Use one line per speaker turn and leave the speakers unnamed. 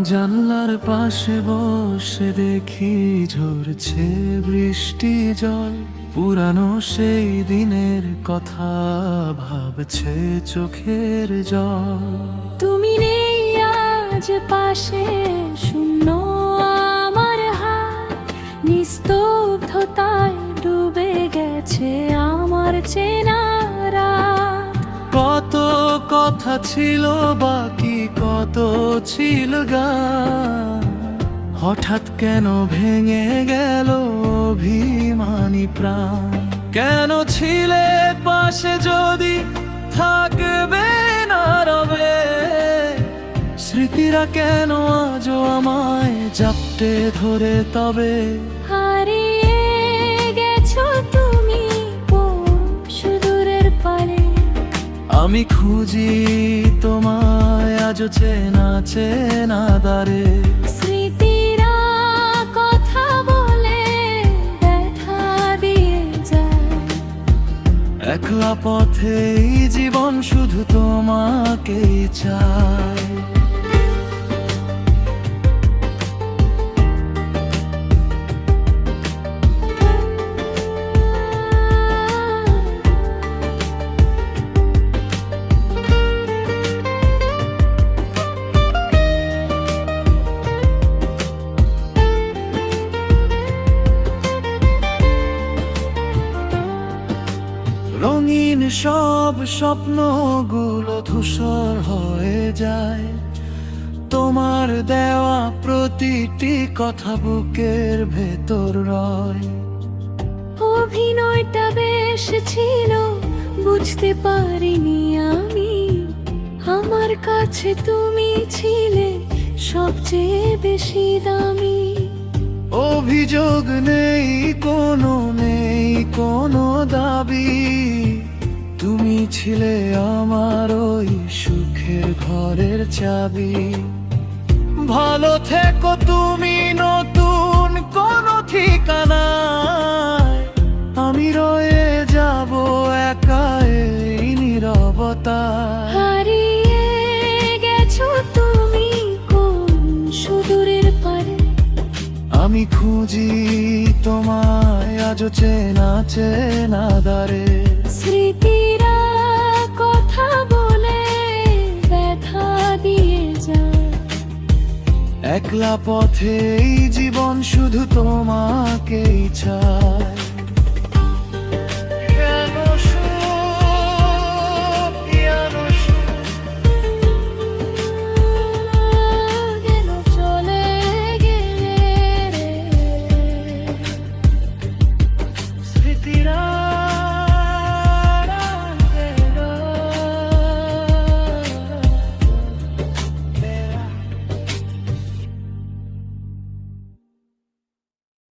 জানলার পাশে বসে দেখি ঝরছে বৃষ্টি জল, পুরানো সেই দিনের কথা ভাবছে চোখের জল।
তুমি নেই আজ পাশে, শূন্য আমার হাত, নিস্তব্ধতায় ডুবে গেছে আমার চেনা রাত।
কত কথা ছিল বাকি, কত ছিল গান, হঠাৎ কেন ভেঙে গেল অভিমানী প্রাণ। কেন ছিলে পাশে যদি থাকবে না রবে, স্মৃতিরা কেন আজও আমায় জাপটে ধরে তবে।
হারিয়ে গেছো তুমি সুদূরের পারে,
আমি খুঁজি তোমায় আজও চেনা চেনা দারে।
স্মৃতিরা কথা বলে ব্যথা দিয়ে যায়,
একলা পথেই জীবন শুধু তোমাকেই চায়। রঙিন সব স্বপ্নগুলো ধূসর হয়ে যায়, তোমার দেওয়া প্রতিটি কথা বুকের ভেতর রয়।
অভিনয়টা বেশ ছিল, বুঝতে পারিনি আমি, আমার কাছে তুমি ছিলে সবচেয়ে বেশি দামি।
অভিযোগ নেই কোনো দাবি, তুমি ছিলে আমার ওই সুখের ঘরের চাবি। ভালো থেকো তুমি নতুন কোনো ঠিকানায়, আমি রয়ে যাব একা এই নীরবতায়।
হারিয়ে গেছো তুমি কোন সুদূরের পারে,
আমি খুঁজি তোমায় আজও চেনা চেনা দারে।
স্মৃতিরা কথা বলে ব্যথা দিয়ে যায়,
একলা পথেই জীবন শুধু তোমাকেই চায়।